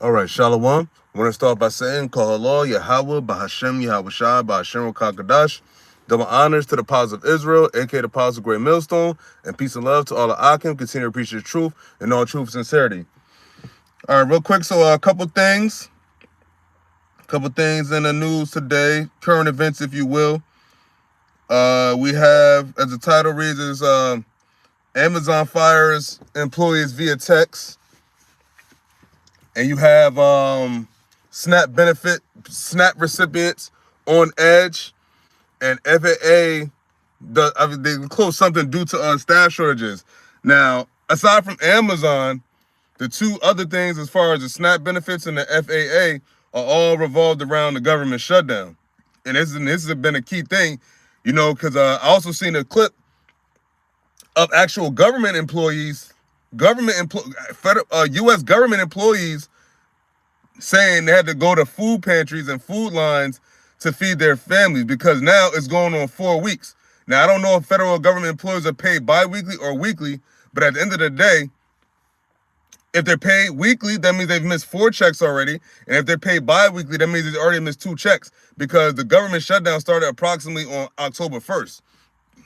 All right, Shalom. I want to start by saying, Call Allah, YAHAWAH, BAHASHAM, YAHAWASHI, BAHASHAM, Kakadash. Double honors to the powers of Israel, aka the powers of Great Millstone, and peace and love to all the Akim. Continue to preach the truth and all truth and sincerity. All right, real quick. So, a couple things in the news today, current events, if you will. We have, as the title reads, is Amazon fires employees via text. And you have SNAP recipients on edge, and FAA they closed something due to staff shortages. Now, aside from Amazon, the two other things as far as the SNAP benefits and the FAA are all revolved around the government shutdown. And this has been a key thing, because I also seen a clip of actual government employees, U.S. government employees saying they had to go to food pantries and food lines to feed their families because now it's going on 4 weeks. Now, I don't know if federal government employees are paid bi-weekly or weekly, but at the end of the day, if they're paid weekly, that means they've missed 4 checks already. And if they're paid bi-weekly, that means they've already missed 2 checks because the government shutdown started approximately on October 1st.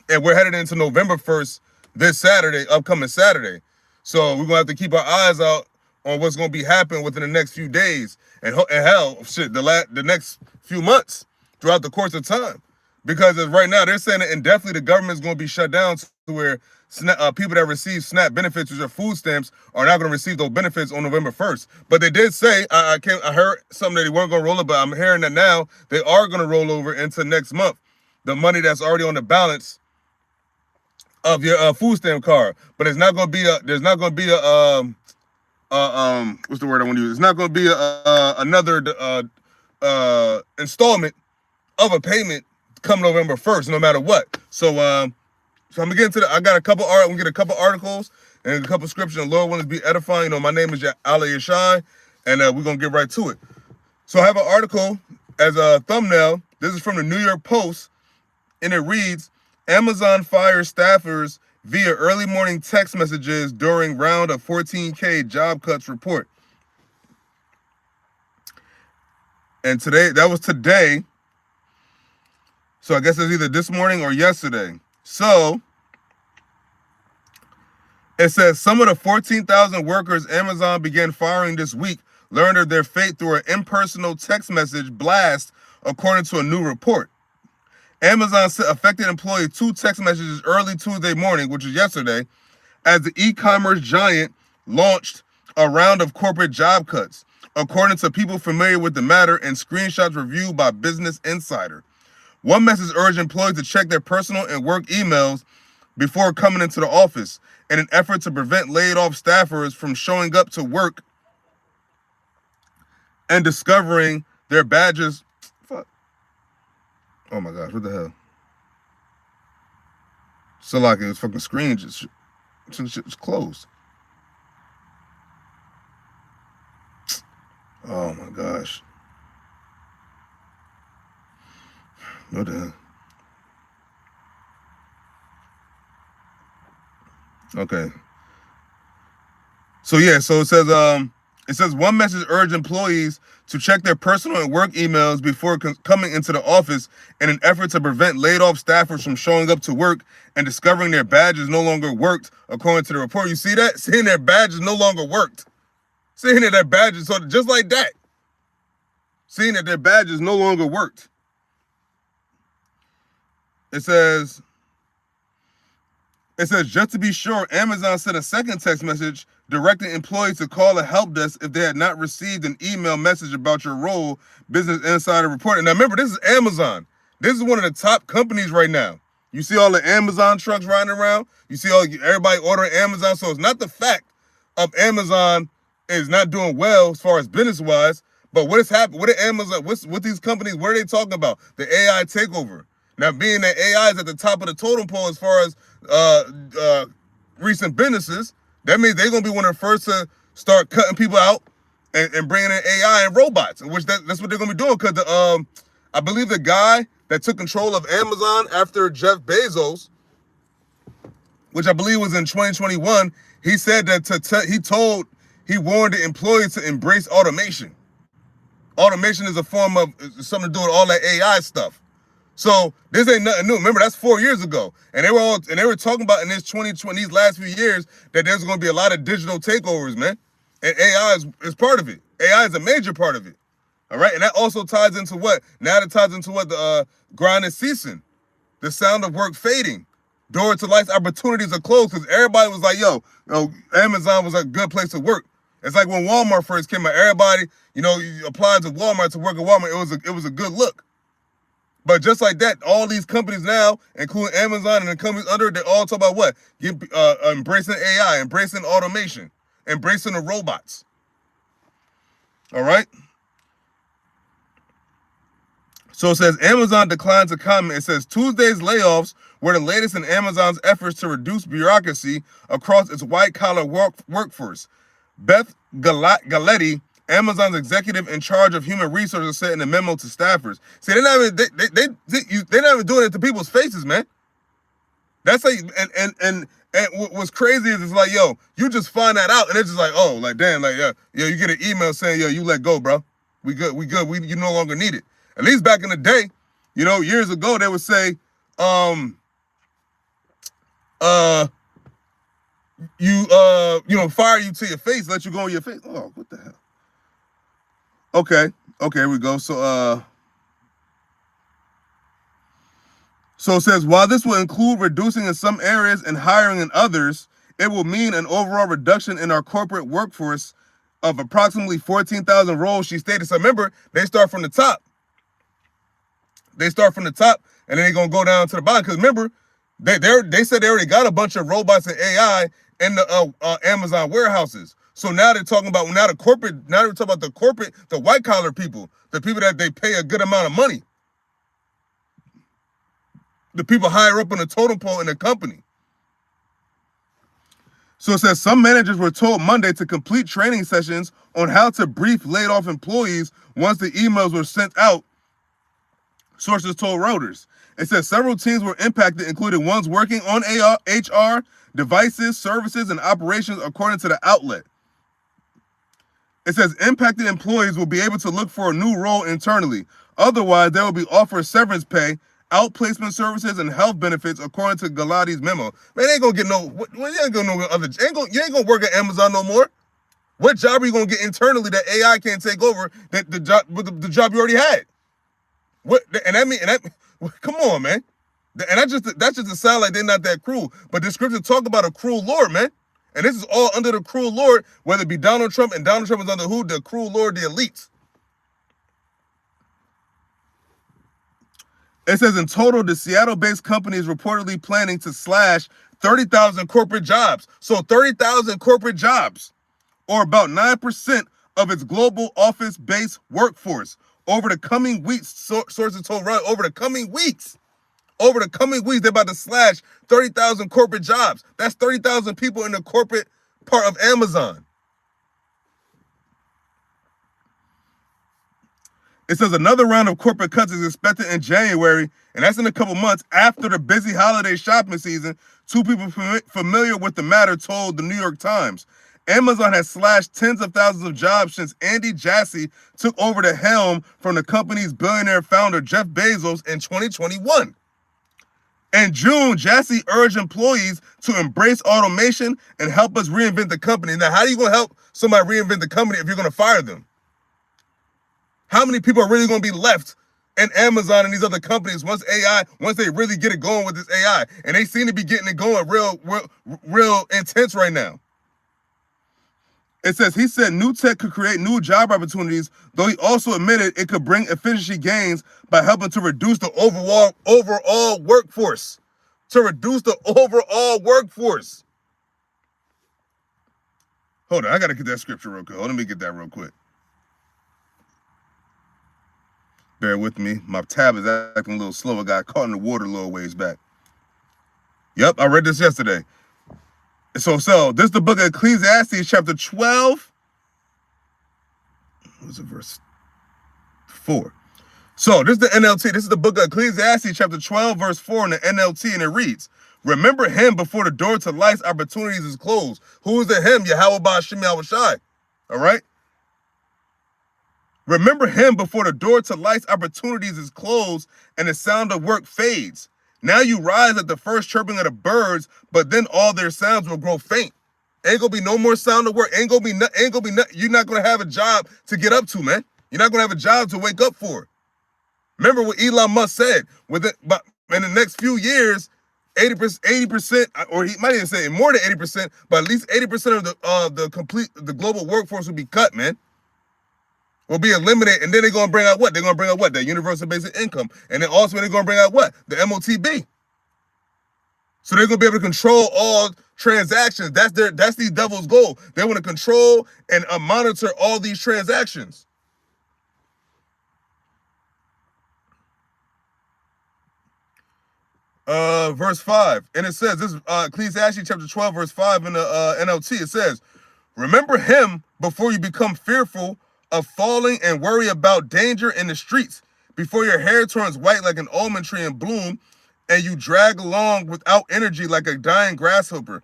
And we're headed into November 1st this Saturday, upcoming Saturday. So we're going to have to keep our eyes out on what's going to be happening within the next few days and hell, shit, the next few months throughout the course of time. Because right now they're saying that indefinitely the government is going to be shut down to where people that receive SNAP benefits, which are food stamps, are not going to receive those benefits on November 1st. But they did say, I heard something that they weren't going to roll over, but I'm hearing that now they are going to roll over into next month. The money that's already on the balance of your food stamp card, but it's not going to be there's not going to be what's the word I want to use? It's not going to be another installment of a payment come November 1st, no matter what. So I'm gonna get into I got a couple I'm gonna get a couple articles and a couple scriptures. The Lord wants to be edifying. My name is YAHAWASHI, and we're gonna get right to it. So I have an article as a thumbnail. This is from the New York Post, and it reads, Amazon fires staffers via early morning text messages during round of 14K job cuts report. And that was today. So I guess it's either this morning or yesterday. So it says some of the 14,000 workers Amazon began firing this week learned of their fate through an impersonal text message blast, according to a new report. Amazon sent affected employees 2 text messages early Tuesday morning, which is yesterday, as the e-commerce giant launched a round of corporate job cuts, according to people familiar with the matter and screenshots reviewed by Business Insider. One message urged employees to check their personal and work emails before coming into the office in an effort to prevent laid-off staffers from showing up to work and discovering their badges. Oh my gosh, what the hell? So like his fucking screen just closed. Oh my gosh. What the hell? Okay. So it says one message urged employees to check their personal and work emails before coming into the office in an effort to prevent laid-off staffers from showing up to work and discovering their badges no longer worked, according to the report. You see that? Seeing their badges no longer worked. Seeing that their badges, so just like that. Seeing that their badges no longer worked. It says, just to be sure, Amazon sent a second text message directing employees to call a help desk if they had not received an email message about your role, Business Insider reported. Now remember, this is Amazon. This is one of the top companies right now. You see all the Amazon trucks riding around. You see everybody ordering Amazon. So it's not the fact of Amazon is not doing well as far as business-wise, but what has happened? What Amazon? What these companies? What are they talking about? The AI takeover. Now, being that AI is at the top of the totem pole as far as recent businesses, that means they're gonna be one of the first to start cutting people out and bringing in AI and robots, which that's what they're gonna be doing. Because I believe the guy that took control of Amazon after Jeff Bezos, which I believe was in 2021, he said that he told He warned the employees to embrace automation. Automation is a form of something to do with all that AI stuff. So this ain't nothing new. Remember, that's 4 years ago, and they were talking about in this 2020, these last few years, that there's going to be a lot of digital takeovers, man, and AI is part of it. AI is a major part of it. All right, and that also ties into what? Now that ties into what? The grind is ceasing, the sound of work fading, door to life's opportunities are closed, because everybody was like, yo, Amazon was a good place to work. It's like when Walmart first came out, everybody, you applied to Walmart to work at Walmart. It was a good look. But just like that, all these companies now, including Amazon and the companies under it, they all talk about what? Embracing AI, embracing automation, embracing the robots. All right? So it says, Amazon declines to comment. It says, Tuesday's layoffs were the latest in Amazon's efforts to reduce bureaucracy across its white-collar workforce. Beth Galetti, Amazon's executive in charge of human resources, said in a memo to staffers. See, they're not even doing it to people's faces, man. That's like, and what's crazy is it's like, yo, you just find that out, and it's just like, oh, like damn, like yeah, you get an email saying, yo, you let go, bro. We good, you no longer need it. At least back in the day, years ago, they would say, fire you to your face, let you go on your face. Oh, what the hell? Okay, here we go. So it says, while this will include reducing in some areas and hiring in others, it will mean an overall reduction in our corporate workforce of approximately 14,000 roles, she stated. So remember, they start from the top. And then they're going to go down to the bottom. Because remember, they said they already got a bunch of robots and AI in the Amazon warehouses. So now they're talking about, now they're talking about the white collar people, the people that they pay a good amount of money. The people higher up on the totem pole in the company. So it says some managers were told Monday to complete training sessions on how to brief laid off employees once the emails were sent out, sources told Reuters. It says several teams were impacted, including ones working on HR, devices, services, and operations, according to the outlet. It says impacted employees will be able to look for a new role internally. Otherwise, they will be offered severance pay, outplacement services, and health benefits, according to Galatti's memo. Man, they ain't gonna get you ain't gonna work at Amazon no more. What job are you gonna get internally that AI can't take over? The job you already had. Come on, man. And that's just to sound like they're not that cruel. But the scripture talk about a cruel Lord, man. And this is all under the cruel Lord, whether it be Donald Trump, and Donald Trump is under who? The cruel Lord, the elites. It says in total, the Seattle-based company is reportedly planning to slash 30,000 corporate jobs. So 30,000 corporate jobs, or about 9% of its global office-based workforce. Over the coming weeks, sources told Reuters, over the coming weeks, they're about to slash 30,000 corporate jobs. That's 30,000 people in the corporate part of Amazon. It says another round of corporate cuts is expected in January, and that's in a couple months after the busy holiday shopping season. Two people familiar with the matter told the New York Times. Amazon has slashed tens of thousands of jobs since Andy Jassy took over the helm from the company's billionaire founder Jeff Bezos in 2021. In June, Jassy urged employees to embrace automation and help us reinvent the company. Now, how are you going to help somebody reinvent the company if you're going to fire them? How many people are really going to be left in Amazon and these other companies once they really get it going with this AI? And they seem to be getting it going real intense right now. It says, he said new tech could create new job opportunities, though he also admitted it could bring efficiency gains by helping to reduce the overall workforce. Hold on, I got to get that scripture real quick. Let me get that real quick. Bear with me. My tab is acting a little slow. I got caught in the water a little ways back. Yep, I read this yesterday. So this is the book of Ecclesiastes, chapter 12. What was it, verse 4? So this is the NLT. This is the book of Ecclesiastes, chapter 12, verse 4 in the NLT, and it reads, remember him before the door to life's opportunities is closed. Who is the him? YAHAWAH, BAHASHAM, YAHAWASHI. All right? Remember him before the door to life's opportunities is closed and the sound of work fades. Now you rise at the first chirping of the birds, but then all their sounds will grow faint. Ain't gonna be no more sound of work. Ain't gonna be you're not gonna have a job to get up to, man. You're not gonna have a job to wake up for. Remember what Elon Musk said, but in the next few years, 80%, or he might even say more than 80%, but at least 80% of the global workforce will be cut, man. Will be eliminated, and then they're gonna bring out what? They're gonna bring out what? That universal basic income. And then also they're gonna bring out what? The MOTB. So they're gonna be able to control all transactions. That's these devils' goal. They want to control and monitor all these transactions. Verse 5, and it says, this Ecclesiastes chapter 12, verse 5 in the NLT, it says, remember him before you become fearful of falling and worry about danger in the streets, before your hair turns white like an almond tree in bloom, and you drag along without energy like a dying grasshopper,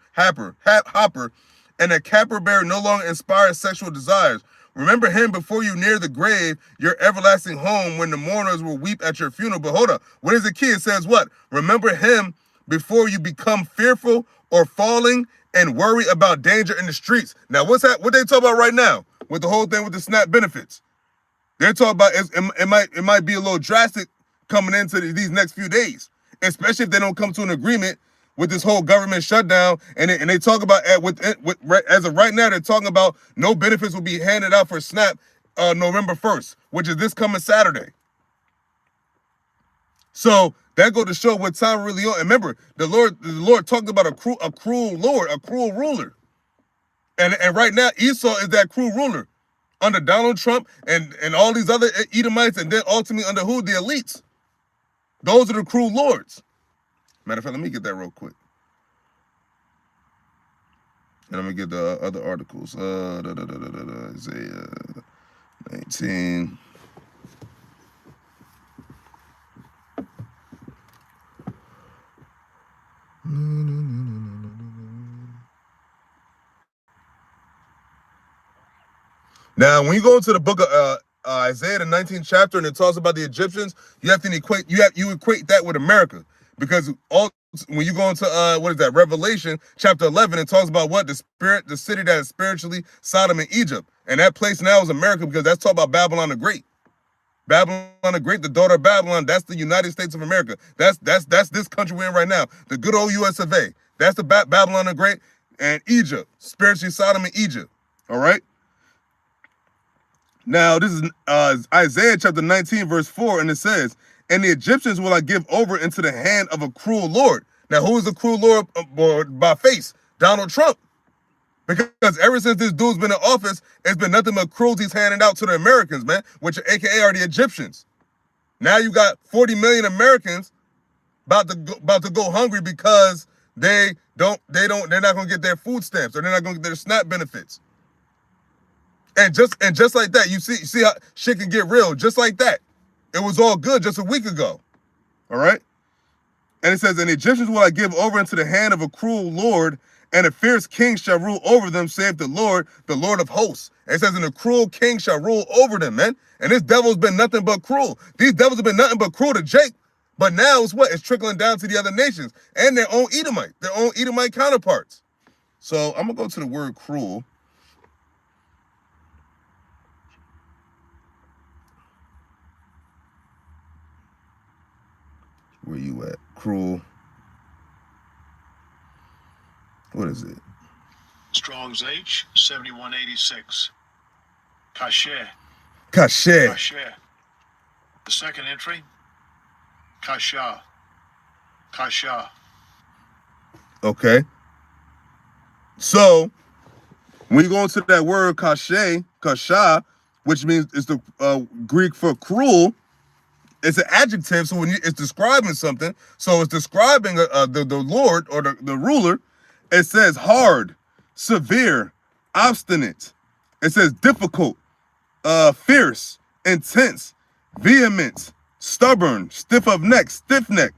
and a capper bear no longer inspires sexual desires. Remember him before you near the grave, your everlasting home, when the mourners will weep at your funeral. But hold up, what is the key? It says what? Remember him before you become fearful or falling and worry about danger in the streets. Now, what they talk about right now with the whole thing with the SNAP benefits? They're talking about it might be a little drastic coming into these next few days, especially if they don't come to an agreement with this whole government shutdown. And they talk about as of right now, they're talking about no benefits will be handed out for SNAP November 1st, which is this coming Saturday. So that go to show what time we're really on. And remember, the Lord talked about a cruel Lord, a cruel ruler. And right now, Esau is that cruel ruler under Donald Trump and all these other Edomites, and then ultimately under who? The elites. Those are the cruel lords. Matter of fact, let me get that real quick. And let me get the other articles. Isaiah 19. Now, when you go into the book of Isaiah, the 19th chapter, and it talks about the Egyptians, you have to equate that with America, because when you go into what is that, Revelation chapter 11, it talks about what? The city that is spiritually Sodom and Egypt, and that place now is America, because that's talking about Babylon the Great. Babylon the Great, the daughter of Babylon, that's the United States of America. That's this country we're in right now, the good old US of A. That's the Babylon the Great, and Egypt, spiritually Sodom and Egypt. All right. Now, this is Isaiah chapter 19, verse 4, and it says, and the Egyptians will I give over into the hand of a cruel Lord. Now, who is the cruel Lord by face? Donald Trump. Because ever since this dude's been in office, it's been nothing but cruelties handed out to the Americans, man, which AKA are the Egyptians. Now you got 40 million Americans about to go hungry because they're not gonna get their food stamps, or they're not gonna get their SNAP benefits. And just like that, you see how shit can get real. Just like that, it was all good just a week ago. All right. And it says, and the Egyptians will I give over into the hand of a cruel Lord, and a fierce king shall rule over them, saith the Lord of hosts. And it says, and a cruel king shall rule over them, man. And this devil's been nothing but cruel. These devils have been nothing but cruel to Jake. But now it's what? It's trickling down to the other nations and their own Edomite counterparts. So I'm gonna go to the word cruel. Where you at? Cruel. What is it? Strong's H 7186. Kasher. The second entry. Kasha. Okay. So when you go into that word kasha, which means it's the Greek for cruel. It's an adjective, so when it's describing something, so it's describing the Lord or the ruler. It says hard, severe, obstinate. It says difficult, fierce, intense, vehement, stubborn, stiff neck,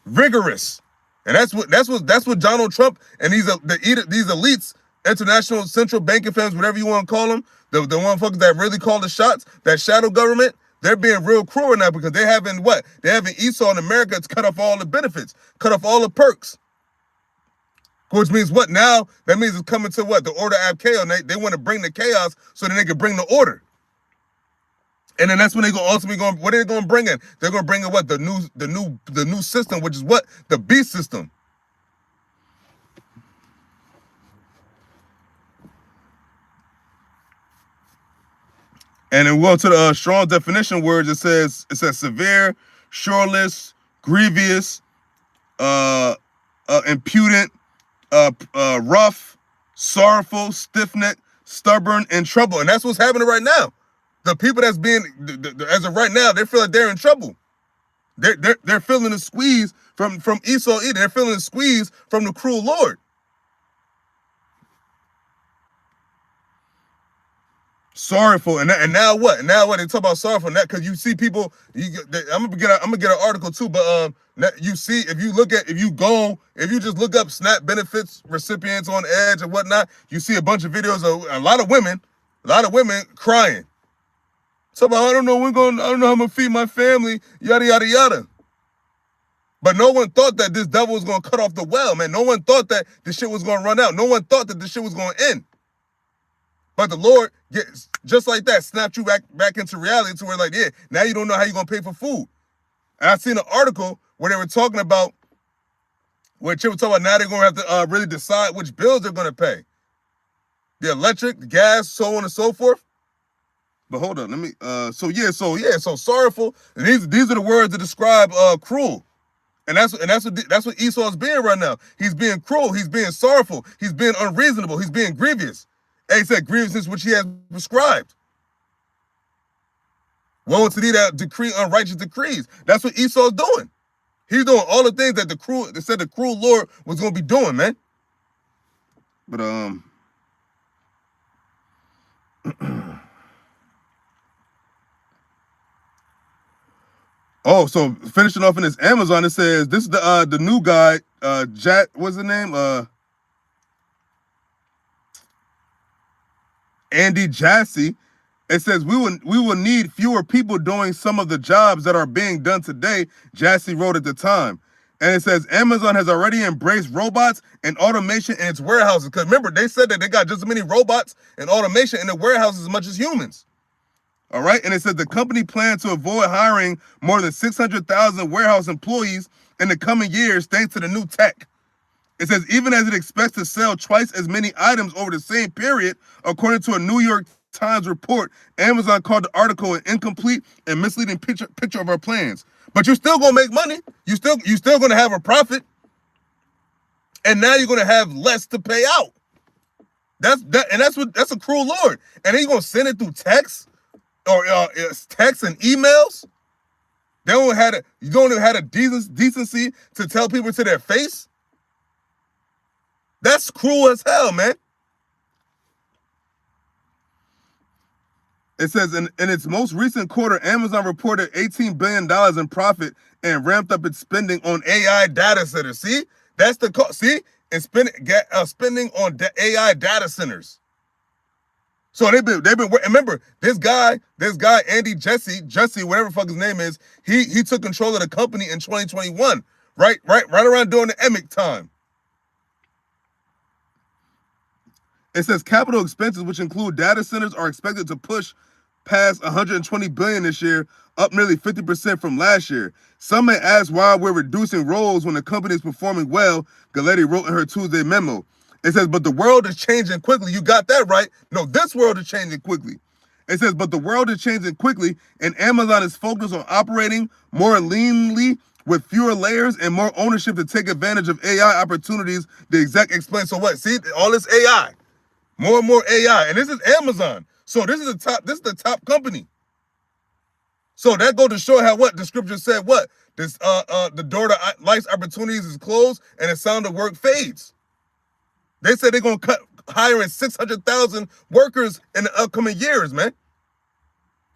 vigorous. And that's what Donald Trump and these elites international central banking firms, whatever you want to call them, the motherfuckers that really call the shots, that shadow government, they're being real cruel now because they having what? They having Esau in America to cut off all the benefits, cut off all the perks. Which means what now? That means it's coming to what? The order of chaos. They want to bring the chaos so that they can bring the order. And then that's when they go ultimately going. What are they going to bring in? They're going to bring in what? The new system, which is what? The beast system. And then we'll go to the strong definition words. It says severe, shoreless, grievous, impudent, rough, sorrowful, stiff-necked, stubborn, and trouble. And that's what's happening right now. The people that's being, as of right now, they feel like they're in trouble. They're feeling the squeeze from Esau Edom. They're feeling the squeeze from the cruel Lord. Sorrowful, and now what? And now what? They talk about sorrowful, and that because you see people. I'm gonna get an article too, but you see if you just look up SNAP benefits recipients on Edge and whatnot, you see a bunch of videos of a lot of women crying. So I don't know how I'm gonna feed my family, yada yada yada. But no one thought that this devil was gonna cut off the well, man. No one thought that this shit was gonna run out. No one thought that this shit was gonna end. But the Lord, just like that, snapped you back into reality to where, like, yeah, now you don't know how you're going to pay for food. And I seen an article where they were talking about, where Chip was talking about now they're going to have to really decide which bills they're going to pay. The electric, the gas, so on and so forth. But hold on, let me, so sorrowful. And these are the words that describe cruel. And that's what Esau is being right now. He's being cruel. He's being sorrowful. He's being unreasonable. He's being grievous. And he said grievances which he has prescribed. Woe unto thee that decree unrighteous decrees. That's what Esau's doing. He's doing all the things that the cruel Lord was going to be doing, man. But oh, so finishing off in this Amazon, it says this is the new guy, what's the name? Andy Jassy. It says we will need fewer people doing some of the jobs that are being done today, Jassy wrote at the time. And it says Amazon has already embraced robots and automation in its warehouses. Because remember, they said that they got just as many robots and automation in the warehouses as much as humans. All right. And it says the company plans to avoid hiring more than 600,000 warehouse employees in the coming years thanks to the new tech. It says even as it expects to sell twice as many items over the same period, according to a New York Times report, Amazon called the article an incomplete and misleading picture of our plans. But you're still gonna make money. You still gonna have a profit, and now you're gonna have less to pay out. That's a cruel Lord. And then you're gonna send it through text or text and emails. You don't even have a decency to tell people to their face. That's cruel as hell, man. It says in its most recent quarter, Amazon reported $18 billion in profit and ramped up its spending on AI data centers. See, that's the cost. See, and spending on AI data centers. So they've been. Remember this guy Andy Jassy, whatever the fuck his name is. He took control of the company in 2021, right around during the Emic time. It says capital expenses, which include data centers, are expected to push past $120 billion this year, up nearly 50% from last year. Some may ask why we're reducing roles when the company is performing well, Galetti wrote in her Tuesday memo. It says, but the world is changing quickly. You got that right. No, this world is changing quickly. It says, but the world is changing quickly, and Amazon is focused on operating more leanly with fewer layers and more ownership to take advantage of AI opportunities, the exec explained. So what? See, all this AI. More and more AI, and this is Amazon. So this is the top company. So that goes to show how what the scripture said. What this the door to life's opportunities is closed, and the sound of work fades. They said they're gonna hiring 600,000 workers in the upcoming years, man.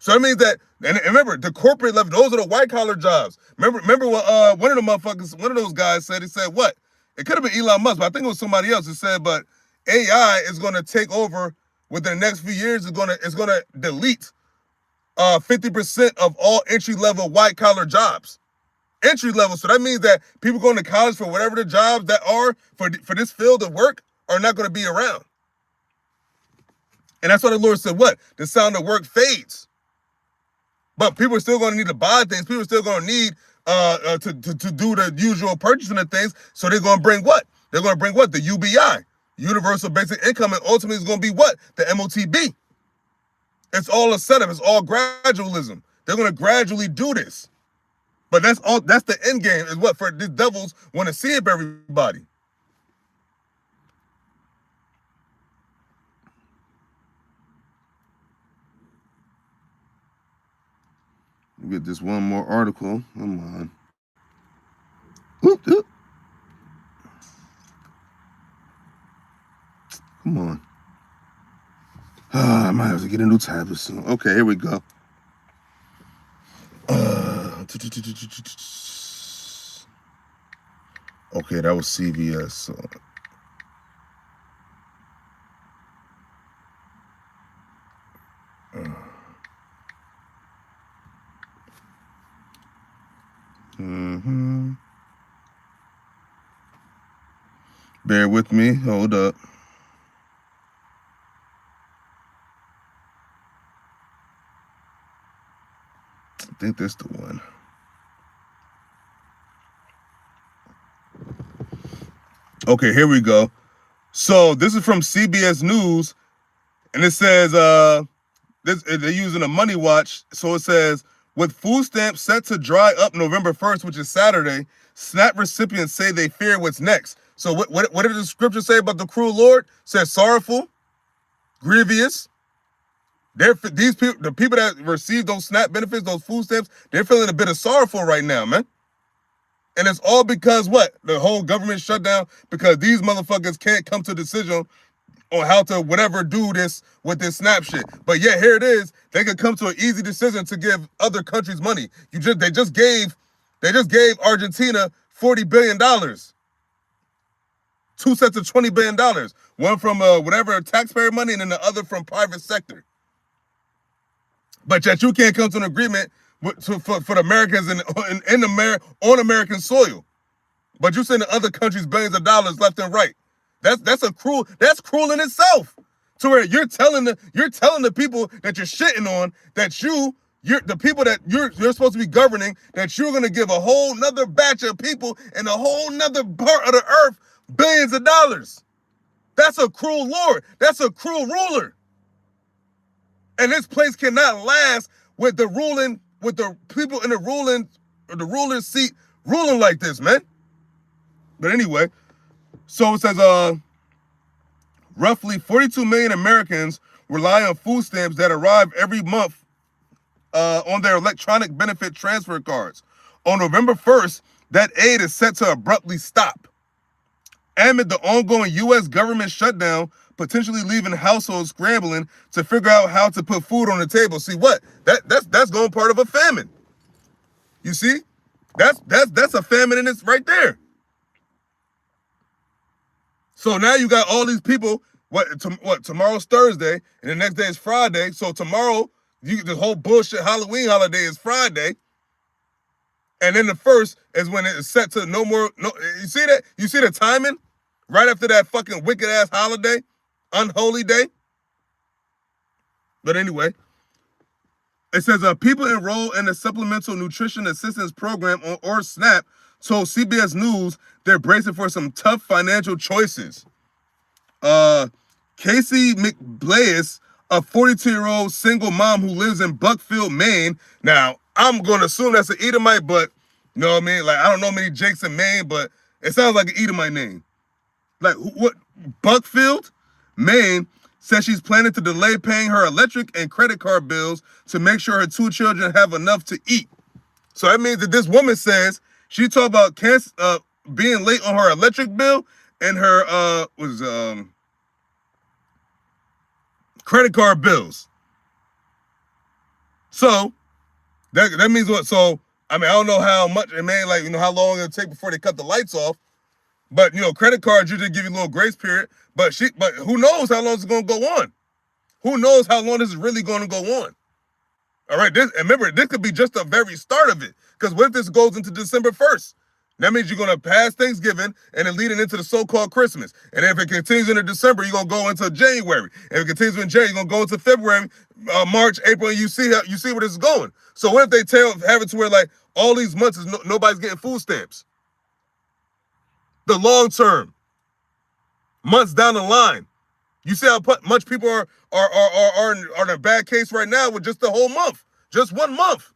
So that means that, and remember the corporate level, those are the white collar jobs. Remember what one of those guys said. He said what? It could have been Elon Musk, but I think it was somebody else who said, but AI is going to take over within the next few years. It's gonna delete 50% of all entry-level white-collar jobs. Entry level. So that means that people going to college for whatever the jobs that are for this field of work are not going to be around. And that's why the Lord said, what? The sound of work fades. But people are still going to need to buy things. People are still going to need to do the usual purchasing of things. So they're going to bring what? They're going to bring what? The UBI, Universal Basic Income, and ultimately it's going to be what? The MOTB. It's all a setup. It's all gradualism. They're going to gradually do this. But that's all. That's the end game. Is what for these devils want to see it for everybody. Get this one more article. Come on. Oop, oop. Come on. I might have to get a new tablet soon. Okay, here we go. Okay, that was CVS. So. Bear with me. Hold up. I think that's the one. Okay, here we go. So this is from CBS News, and it says they're using a money watch. So it says, with food stamps set to dry up November 1st, which is Saturday, SNAP recipients say they fear what's next. So what did the scripture say about the cruel Lord? It says sorrowful, grievous. These people, the people that receive those SNAP benefits, those food stamps, they're feeling a bit of sorrowful right now, man. And it's all because what? The whole government shut down because these motherfuckers can't come to a decision on how to whatever do this with this SNAP shit. But yet here it is. They could come to an easy decision to give other countries money. They just gave Argentina $40 billion. 2 sets of $20 billion. One from whatever taxpayer money and then the other from private sector. But yet you can't come to an agreement for the Americans on American soil. But you're sending other countries billions of dollars left and right. That's cruel in itself. To where you're telling the people that you're shitting on that you're the people that you're supposed to be governing, that you're gonna give a whole nother batch of people in a whole nother part of the earth billions of dollars. That's a cruel Lord. That's a cruel ruler. And this place cannot last with the people in the ruling seat ruling like this, man. But anyway, so it says roughly 42 million Americans rely on food stamps that arrive every month on their electronic benefit transfer cards. On November 1st, that aid is set to abruptly stop. Amid the ongoing U.S. government shutdown, potentially leaving households scrambling to figure out how to put food on the table. See what? That's going part of a famine. You see? That's a famine in this right there. So now you got all these people. Tomorrow's Thursday, and the next day is Friday. So tomorrow, the whole bullshit Halloween holiday is Friday. And then the first is when it is set to no more. No, you see that? You see the timing? Right after that fucking wicked ass holiday, unholy day. But anyway, it says people enrolled in the Supplemental Nutrition Assistance Program or SNAP told CBS News they're bracing for some tough financial choices. Casey McBlaze, a 42-year-old single mom who lives in Buckfield, Maine. Now, I'm going to assume that's an Edomite, but you know what I mean? Like, I don't know many Jakes in Maine, but it sounds like an Edomite name. Like, what? Buckfield, Maine, says she's planning to delay paying her electric and credit card bills to make sure her 2 children have enough to eat. So that means that this woman says she talked about being late on her electric bill and her credit card bills. So that means what? So I mean, I don't know how much it may, like, you know, how long it'll take before they cut the lights off. But you know, credit cards usually give you a little grace period. But who knows how long it's going to go on? Who knows how long this is really going to go on? All right, and remember, this could be just the very start of it. Because what if this goes into December 1st? That means you're going to pass Thanksgiving and then leading into the so-called Christmas. And if it continues into December, you're going to go into January. If it continues in January, you're going to go into February, March, April, and you see where this is going. So what if they have it to where like all these months is nobody's getting food stamps? The long term, months down the line, you see how much people are in a bad case right now with just the whole month, just 1 month.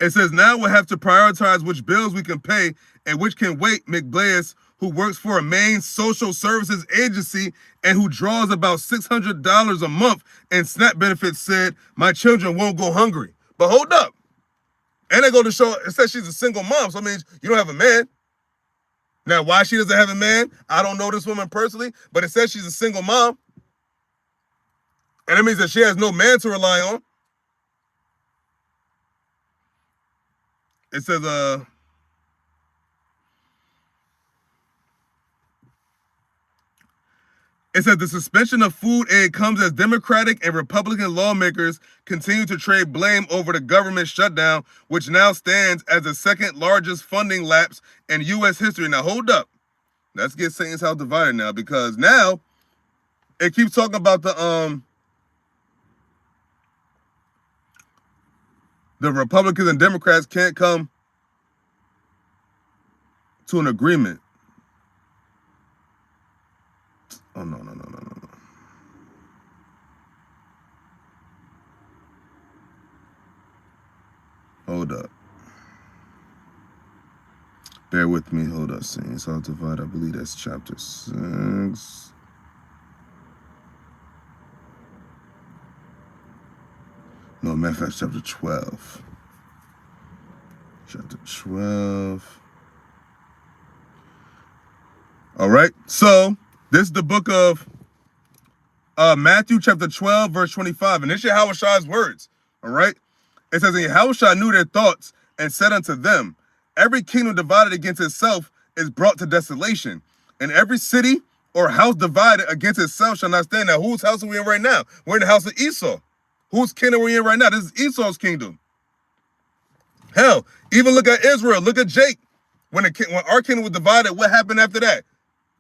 It says now we'll have to prioritize which bills we can pay and which can wait. McBlaze, who works for a main social services agency and who draws about $600 a month in SNAP benefits, said, "My children won't go hungry." But hold up. And they go to show, it says she's a single mom, so it means you don't have a man. Now, why she doesn't have a man, I don't know this woman personally, but it says she's a single mom. And it means that she has no man to rely on. It says, the suspension of food aid comes as Democratic and Republican lawmakers continue to trade blame over the government shutdown, which now stands as the second largest funding lapse in U.S. history. Now, hold up. Let's get Satan's house divided now, because now it keeps talking about the Republicans and Democrats can't come to an agreement. Oh, no. Hold up. Bear with me. Hold up. Saints house divided. I believe that's chapter 6. No, matter of fact, chapter 12. Chapter 12. All right. So, this is the book of Matthew chapter 12, verse 25. And this is YAHAWASHI's words. All right. It says, and YAHAWASHI knew their thoughts and said unto them, every kingdom divided against itself is brought to desolation. And every city or house divided against itself shall not stand. Now, whose house are we in right now? We're in the house of Esau. Whose kingdom are we in right now? This is Esau's kingdom. Hell, even look at Israel. Look at Jake. When our kingdom was divided, what happened after that?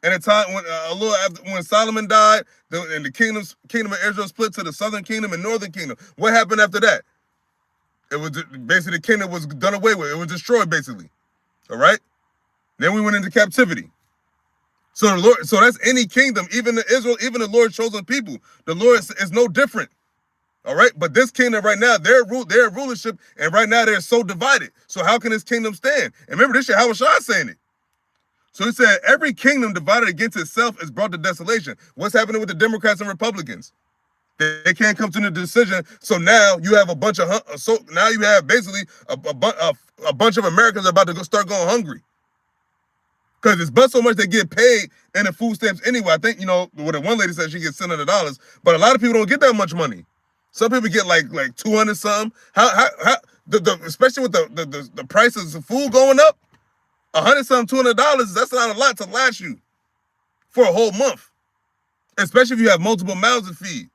And a time when Solomon died, and the kingdom of Israel split to the southern kingdom and northern kingdom. What happened after that? It was basically the kingdom was done away with. It was destroyed, basically. All right. Then we went into captivity. So the Lord, so that's any kingdom, even Israel, even the Lord's chosen people. The Lord is no different. All right. But this kingdom right now, their rulership, and right now they're so divided. So how can this kingdom stand? And remember, this is YAHAWASHI saying it. So he said, every kingdom divided against itself is brought to desolation. What's happening with the Democrats and Republicans? They can't come to the decision. So now you have a bunch of now you have basically a bunch of Americans about to start going hungry. Because it's but so much they get paid in the food stamps anyway. I think, what one lady said she gets $700, but a lot of people don't get that much money. Some people get like 200 something. Especially with the prices of food going up, 100 something, $200, that's not a lot to last you for a whole month. Especially if you have multiple mouths to feed.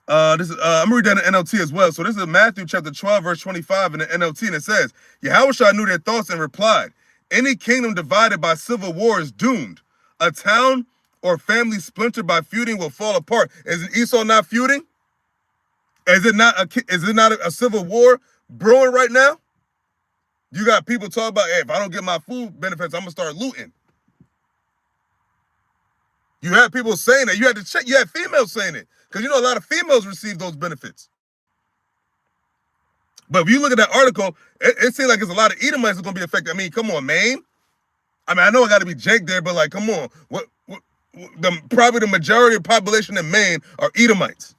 I'm gonna read that in NLT as well. So this is Matthew chapter 12, verse 25 in the NLT, and it says, YAHAWASHI knew their thoughts and replied, any kingdom divided by civil war is doomed. A town or family splintered by feuding will fall apart. Isn't Esau not feuding? Is it not a civil war brewing right now? You got people talking about, hey, if I don't get my food benefits, I'm gonna start looting. You have people saying that. You had to check. You had females saying it. Because a lot of females receive those benefits. But if you look at that article, it seems like there's a lot of Edomites that are going to be affected. I mean, come on, Maine. I mean, I know it got to be Jake there, but come on. Probably the majority of the population in Maine are Edomites.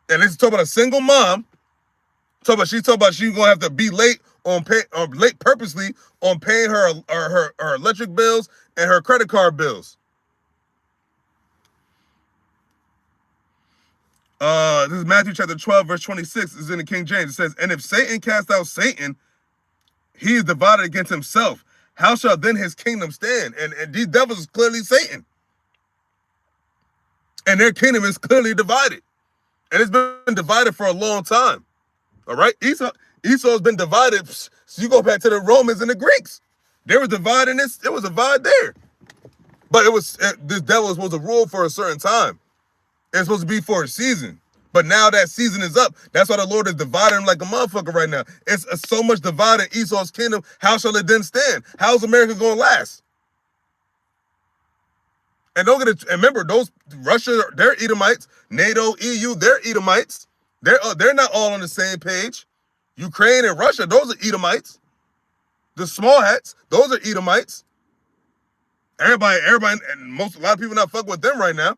And this is talking about a single mom. She's talking about she's going to have to be late late purposely on paying her electric bills and her credit card bills. This is Matthew chapter 12, verse 26. This is in the King James. It says, and if Satan cast out Satan, he is divided against himself. How shall then his kingdom stand? And these devils is clearly Satan. And their kingdom is clearly divided. And it's been divided for a long time. All right? Esau's been divided. So you go back to the Romans and the Greeks. They were dividing this. It was a divide there. But this devil was supposed to rule for a certain time. It's supposed to be for a season. But now that season is up. That's why the Lord is dividing him like a motherfucker right now. It's so much divided in Esau's kingdom. How shall it then stand? How's America going to last? And don't get it. And remember, those Russia, they're Edomites. NATO, EU, they're Edomites. They're not all on the same page. Ukraine and Russia, those are Edomites. The small hats, those are Edomites. Everybody, and a lot of people not fucking with them right now.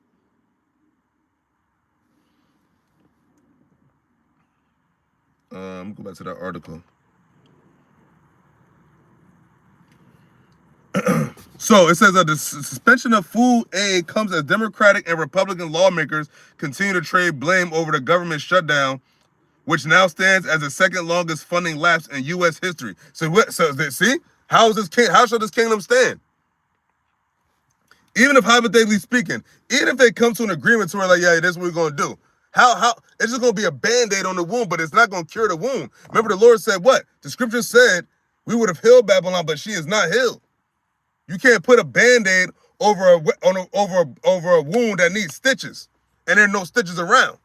Go back to that article. So it says that the suspension of food aid comes as Democratic and Republican lawmakers continue to trade blame over the government shutdown, which now stands as the second longest funding lapse in U.S. history. So see, how shall this kingdom stand? Even if hypothetically speaking, even if they come to an agreement to where like, yeah, this is what we're gonna do. How it's just gonna be a band-aid on the wound, but it's not gonna cure the wound. Remember, the Lord said what? The scripture said we would have healed Babylon, but she is not healed. You can't put a band-aid over a wound that needs stitches, and there are no stitches around.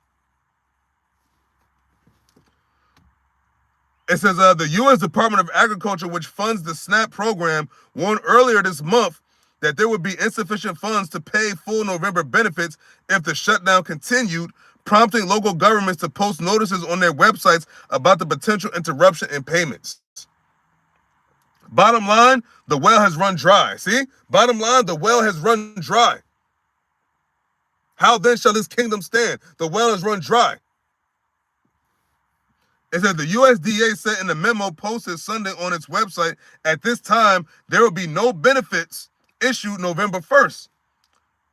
It says the U.S. Department of Agriculture, which funds the SNAP program, warned earlier this month that there would be insufficient funds to pay full November benefits if the shutdown continued, prompting local governments to post notices on their websites about the potential interruption in payments. Bottom line, the well has run dry. See? Bottom line, the well has run dry. How then shall this kingdom stand? The well has run dry. It says the USDA said in a memo posted Sunday on its website, at this time, there will be no benefits issued November 1st.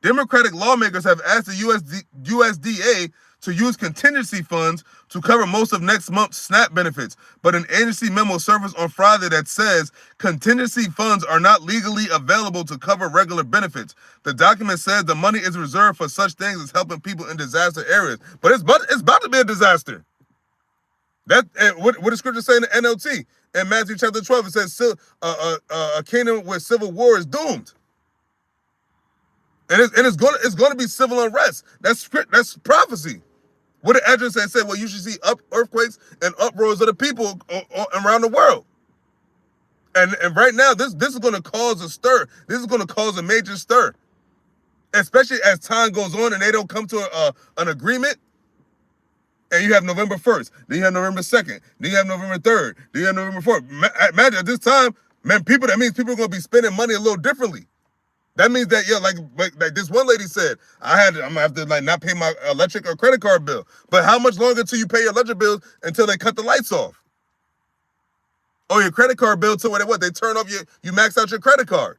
Democratic lawmakers have asked the USDA to use contingency funds to cover most of next month's SNAP benefits, but an agency memo surfaced on Friday that says contingency funds are not legally available to cover regular benefits. The document says the money is reserved for such things as helping people in disaster areas, but it's about to be a disaster. What does scripture say in the NLT? In Matthew chapter 12, it says a kingdom where civil war is doomed. And it's going to be civil unrest. That's prophecy. What did Ezra say? Well, you should see earthquakes and uproars of the people around the world. And right now, this is going to cause a stir. This is going to cause a major stir. Especially as time goes on and they don't come to an agreement. And you have November 1st. Then you have November 2nd. Then you have November 3rd. Then you have November 4th. Imagine at this time, man, that means people are going to be spending money a little differently. That means that, yeah, like this one lady said, I'm going to have to like not pay my electric or credit card bill. But how much longer till you pay your electric bills until they cut the lights off? Or your credit card bill till what? They turn off you max out your credit card.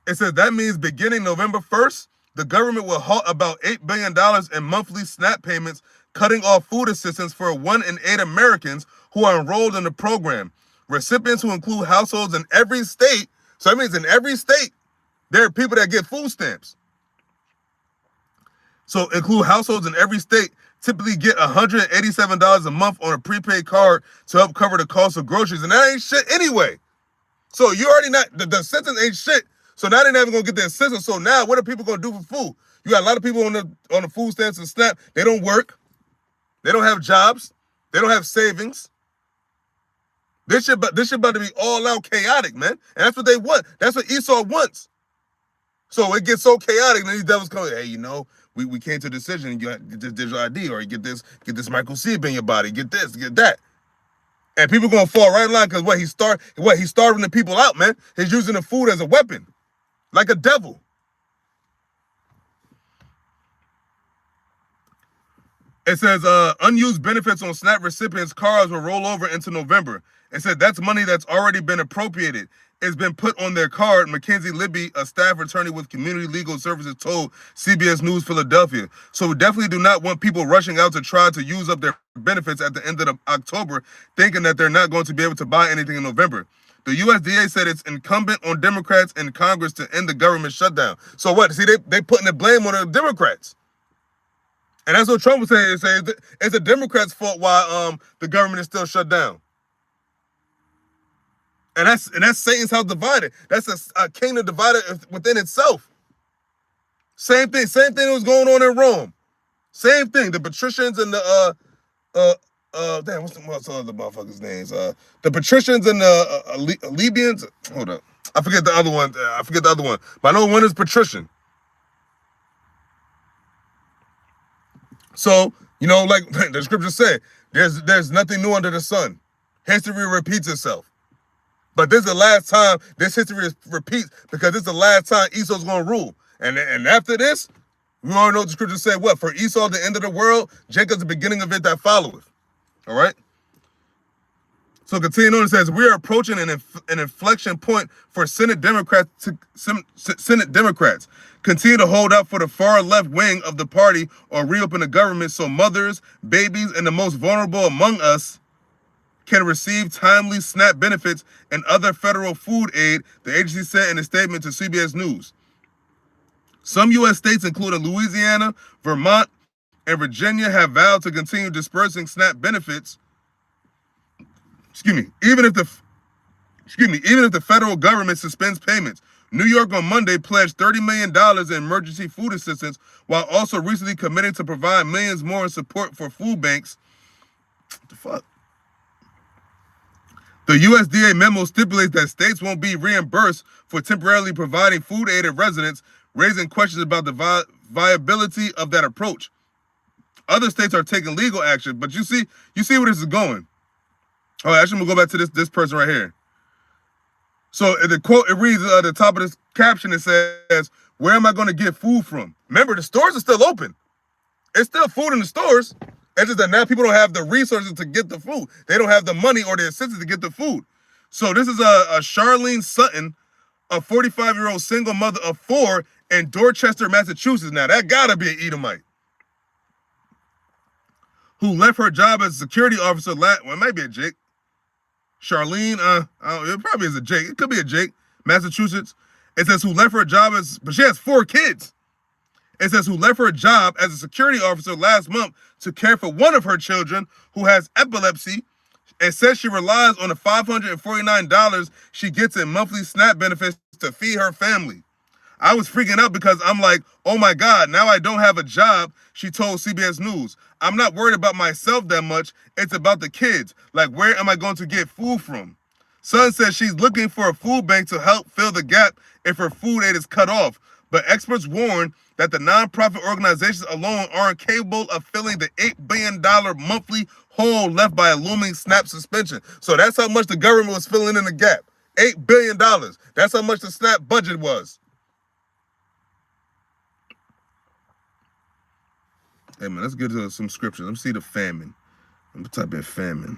It says that means beginning November 1st, the government will halt about $8 billion in monthly SNAP payments, cutting off food assistance for 1 in 8 Americans who are enrolled in the program. Recipients who include households in every state, so that means in every state, there are people that get food stamps. So include households in every state, typically get $187 a month on a prepaid card to help cover the cost of groceries. And that ain't shit anyway. So you already not, the assistance ain't shit. So now they're never gonna get the assistance. So now what are people gonna do for food? You got a lot of people on the food stamps and SNAP. They don't work. They don't have jobs. They don't have savings. This shit about to be all out chaotic, man. And that's what they want. That's what Esau wants. So it gets so chaotic, and these devils come, hey, we came to a decision. You get this digital ID, or you get this microchip in your body. Get this, get that. And people gonna fall right in line because he's starving the people out, man. He's using the food as a weapon. Like a devil. It says unused benefits on SNAP recipients' cars will roll over into November. It said that's money that's already been appropriated. It's been put on their card. Mackenzie Libby, a staff attorney with Community Legal Services, told CBS News Philadelphia. So we definitely do not want people rushing out to try to use up their benefits at the end of October, thinking that they're not going to be able to buy anything in November. The USDA said it's incumbent on Democrats in Congress to end the government shutdown. So what? See, they putting the blame on the Democrats. And that's what Trump was saying. It's the Democrats' fault why the government is still shut down. And that's Satan's house divided. That's a kingdom divided within itself. Same thing that was going on in Rome. Same thing. The patricians and the damn, what's the other motherfuckers' names? The patricians and the Libyans. Hold up, I forget the other one. But I know one is patrician. So, like the scripture said, there's nothing new under the sun. History repeats itself. But this is the last time this history repeats, because this is the last time Esau's going to rule. And after this, we already know what the scripture said. What? For Esau, the end of the world, Jacob's the beginning of it that followeth. All right? So continuing on, it says, we are approaching an inflection point for Senate Democrats. Continue to hold out for the far left wing of the party or reopen the government so mothers, babies, and the most vulnerable among us can receive timely SNAP benefits and other federal food aid, the agency said in a statement to CBS News. Some U.S. states, including Louisiana, Vermont, and Virginia, have vowed to continue dispersing SNAP benefits. Even if the federal government suspends payments. New York on Monday pledged $30 million in emergency food assistance, while also recently committing to provide millions more in support for food banks. What the fuck? The USDA memo stipulates that states won't be reimbursed for temporarily providing food aid to residents, raising questions about the viability of that approach. Other states are taking legal action, but you see where this is going. Oh, actually, I'm gonna go back to this person right here. So the quote, it reads at the top of this caption, it says, where am I going to get food from? Remember, the stores are still open. It's still food in the stores. It's just that now people don't have the resources to get the food. They don't have the money or the assistance to get the food. So this is a Charlene Sutton, a 45-year-old single mother of 4 in Dorchester, Massachusetts. Now, that gotta be an Edomite, who left her job as a security officer it might be a Jake. Charlene, it probably is a Jake. It could be a Jake, Massachusetts. It says who left her job but she has 4 kids. It says who left her job as a security officer last month to care for one of her children who has epilepsy, and says she relies on the $549 she gets in monthly SNAP benefits to feed her family. I was freaking out because I'm like, oh my God, now I don't have a job, she told CBS News. I'm not worried about myself that much. It's about the kids. Like, where am I going to get food from? Sun says she's looking for a food bank to help fill the gap if her food aid is cut off. But experts warn that the nonprofit organizations alone aren't capable of filling the $8 billion monthly hole left by a looming SNAP suspension. So that's how much the government was filling in the gap. $8 billion. That's how much the SNAP budget was. Hey man, let's get to some scriptures. Let me see the famine. I'm gonna type in famine.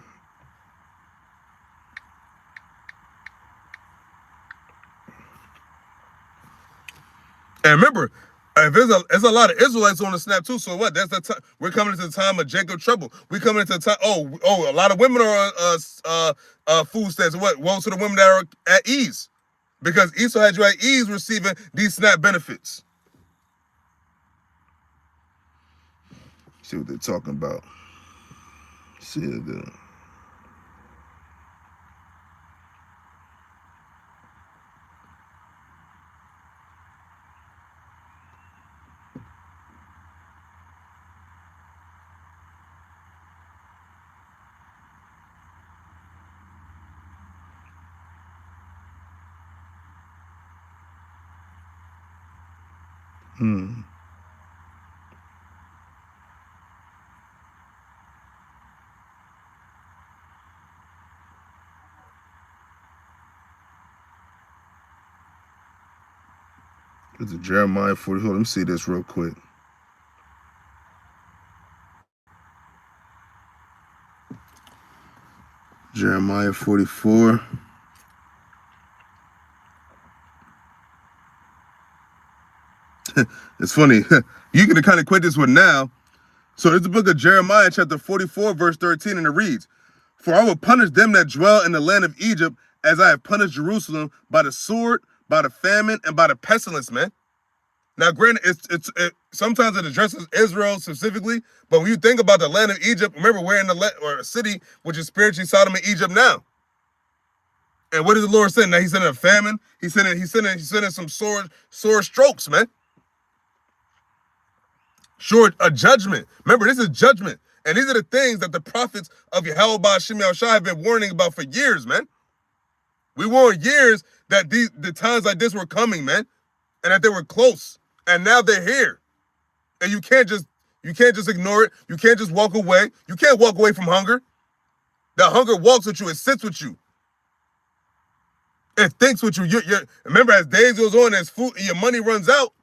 And remember, if there's a lot of Israelites on the SNAP too. So what? That's the time we're coming into the time of Jacob trouble. We coming into the time. Oh, a lot of women are on food stamps. What? Woe to the women that are at ease, because Esau had you at ease receiving these SNAP benefits. See what they're talking about. See the. It's a Jeremiah 40. Hold on, let me see this real quick. Jeremiah 44. It's funny. You can kind of quit this one now. So it's the book of Jeremiah, chapter 44, verse 13, and it reads, "For I will punish them that dwell in the land of Egypt, as I have punished Jerusalem by the sword, by the famine, and by the pestilence," man. Now, granted, sometimes it addresses Israel specifically, but when you think about the land of Egypt, remember we're in a city which is spiritually Sodom and Egypt now. And what is the Lord saying? Now He's sending a famine. He's sending some sore strokes, man. Sure, a judgment. Remember, this is judgment. And these are the things that the prophets of YAHAWAH BAHASHAM have been warning about for years, man. We warned years that the times like this were coming, man. And that they were close. And now they're here. And you can't just ignore it. You can't just walk away. You can't walk away from hunger. That hunger walks with you. It sits with you. It thinks with you. Remember, as days goes on, as food, your money runs out,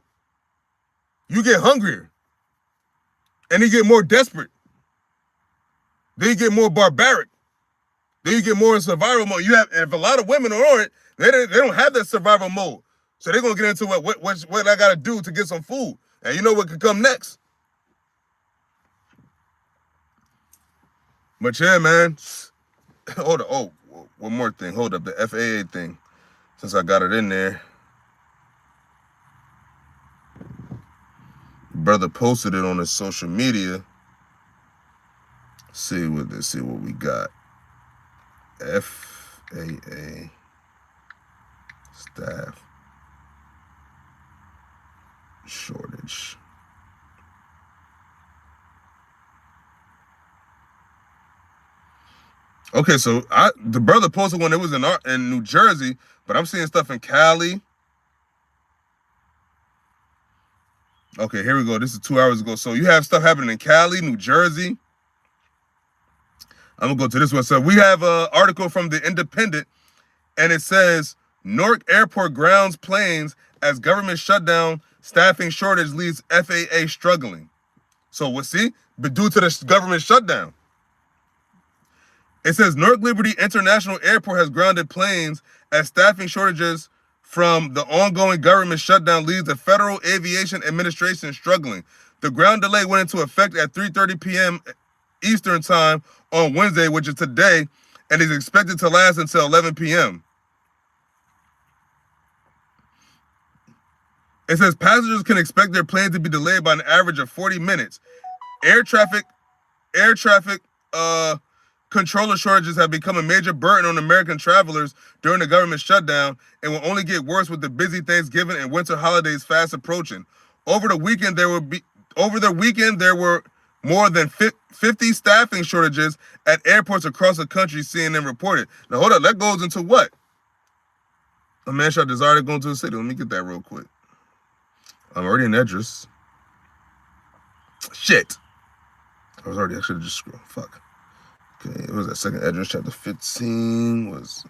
you get hungrier. And you get more desperate. Then you get more barbaric. Then you get more in survival mode. And if a lot of women are on it, they don't have that survival mode. So they're gonna get into what I gotta do to get some food. And you know what could come next. But yeah, man. Hold up. Oh, one more thing. Hold up. The FAA thing. Since I got it in there. Brother posted it on his social media. See what we got. FAA staff shortage. Okay, so the brother posted one. It was in New Jersey, but I'm seeing stuff in Cali. Okay, here we go. This is 2 hours ago. So you have stuff happening in Cali, New Jersey. I'm going to go to this one. So we have an article from The Independent, and it says, Newark Airport grounds planes as government shutdown, staffing shortage leaves FAA struggling. So we'll see, but due to the government shutdown. It says Newark Liberty International Airport has grounded planes as staffing shortages from the ongoing government shutdown leaves the Federal Aviation Administration struggling. The ground delay went into effect at 3:30 p.m. Eastern Time on Wednesday, which is today, and is expected to last until 11 p.m. It says passengers can expect their plane to be delayed by an average of 40 minutes. Air traffic controller shortages have become a major burden on American travelers during the government shutdown and will only get worse with the busy Thanksgiving and winter holidays fast approaching. Over the weekend, there were more than 50 staffing shortages at airports across the country, CNN reported. Now, hold up. That goes into what? A man shall desire to go into the city. Let me get that real quick. I'm already in address. Shit. I should have just scrolled. Fuck. Okay, it was that second address, chapter 15 was...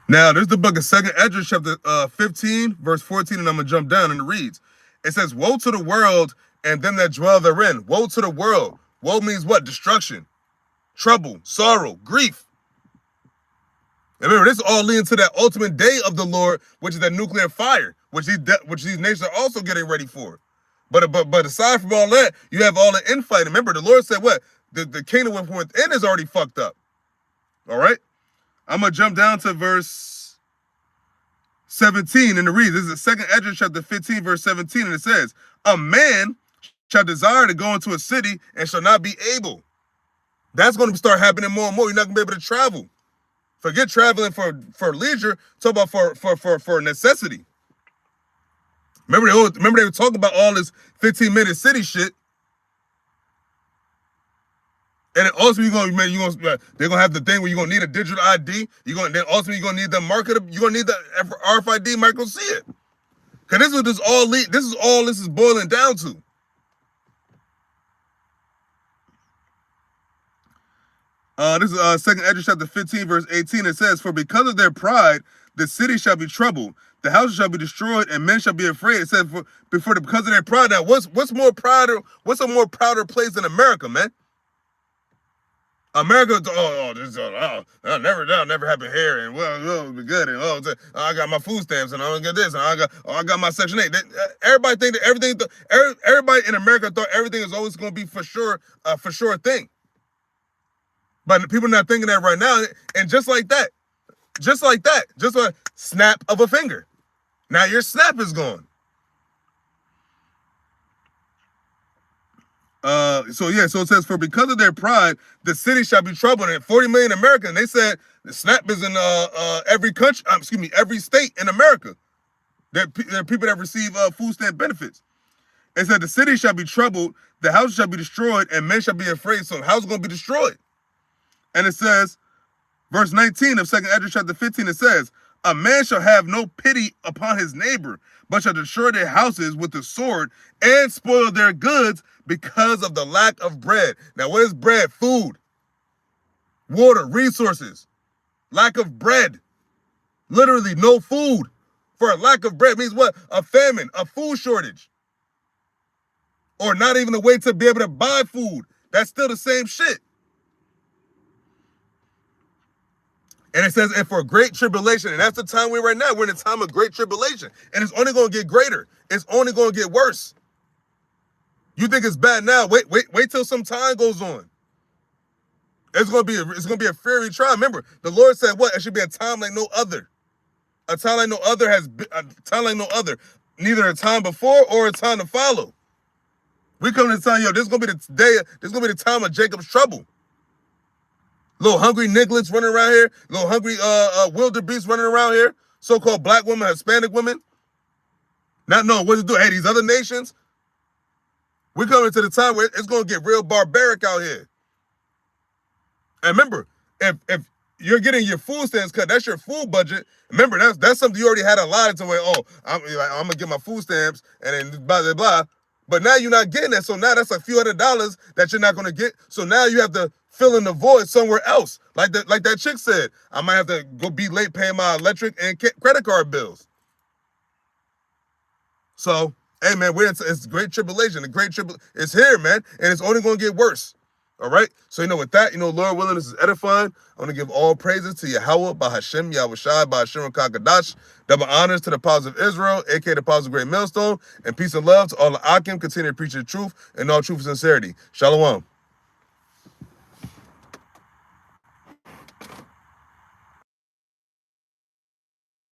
Now, there's the book of second address, chapter 15, verse 14, and I'm going to jump down, and it reads. It says, woe to the world and them that dwell therein. Woe to the world. Woe means what? Destruction, trouble, sorrow, grief. And remember, this all leading to that ultimate day of the Lord, which is that nuclear fire, which these nations are also getting ready for. But aside from all that, you have all the infighting. Remember, the Lord said what? The kingdom from within is already fucked up. All right? I'm going to jump down to verse 17, and it reads, this is the second address, chapter 15, verse 17, and it says, a man shall desire to go into a city and shall not be able. That's going to start happening more and more. You're not going to be able to travel. Forget traveling for leisure. Talk about for necessity. Remember they were talking about all this 15-minute city shit. And then also they're gonna have the thing where you're gonna need a digital ID. Then you're gonna need the market. You're gonna need the RFID micro see it. Cause this is all this is boiling down to. This is 2nd Ezra chapter 15, verse 18. It says, "For because of their pride, the city shall be troubled, the houses shall be destroyed, and men shall be afraid." It says, because of their pride. Now, what's more prouder? What's a more prouder place than America, man? America, I'll never happen here, and it'll be good, and I got my food stamps, and I'm gonna get this, and I got my Section 8. Everybody think that everything, everybody in America thought everything is always gonna be for sure thing. But people are not thinking that right now, and just like that, just a snap of a finger, now your snap is gone. So it says, "For because of their pride, the city shall be troubled." And 40 million Americans, they said the SNAP is in every country, every state in America. There are people that receive food stamp benefits. It said the city shall be troubled, the houses shall be destroyed, and men shall be afraid. So the house is going to be destroyed. And it says, verse 19 of 2nd Ezra chapter 15, it says, "A man shall have no pity upon his neighbor, but shall destroy their houses with the sword and spoil their goods because of the lack of bread." Now, what is bread? Food, water, resources. Lack of bread. Literally no food. For a lack of bread means what? A famine, a food shortage. Or not even a way to be able to buy food. That's still the same shit. And it says, "and for great tribulation," and that's the time we're right now. We're in a time of great tribulation. And it's only going to get greater. It's only going to get worse. You think it's bad now? Wait till some time goes on. It's gonna be a fiery trial. Remember, the Lord said what? It should be a time like no other. A time like no other Neither a time before or a time to follow. We come to tell you, this is gonna be the time of Jacob's trouble. Little hungry nigglets running around here, little hungry wildebeests running around here, so-called black women, Hispanic women, not knowing what to do. Hey, these other nations, we're coming to the time where it's going to get real barbaric out here. And remember, if you're getting your food stamps cut, that's your food budget. Remember, that's something you already had allotted to where, I'm going to get my food stamps and then blah, blah, blah. But now you're not getting that. So now that's a few $100s that you're not going to get. So now you have to fill in the void somewhere else. Like that chick said, I might have to go be late paying my electric and credit card bills. So, hey, man, it's great tribulation. It's here, man. And it's only going to get worse. All right? So, with that, Lord willing, this is edifying. I want to give all praises to Yahawah, BAHASHAM, YAHAWASHI, BAHASHAM, Kakadash. Double honors to the apostles of Israel, a.k.a. the apostles of Great Millstone. And peace and love to all the Akim. Continue to preach the truth and all truth and sincerity. Shalom.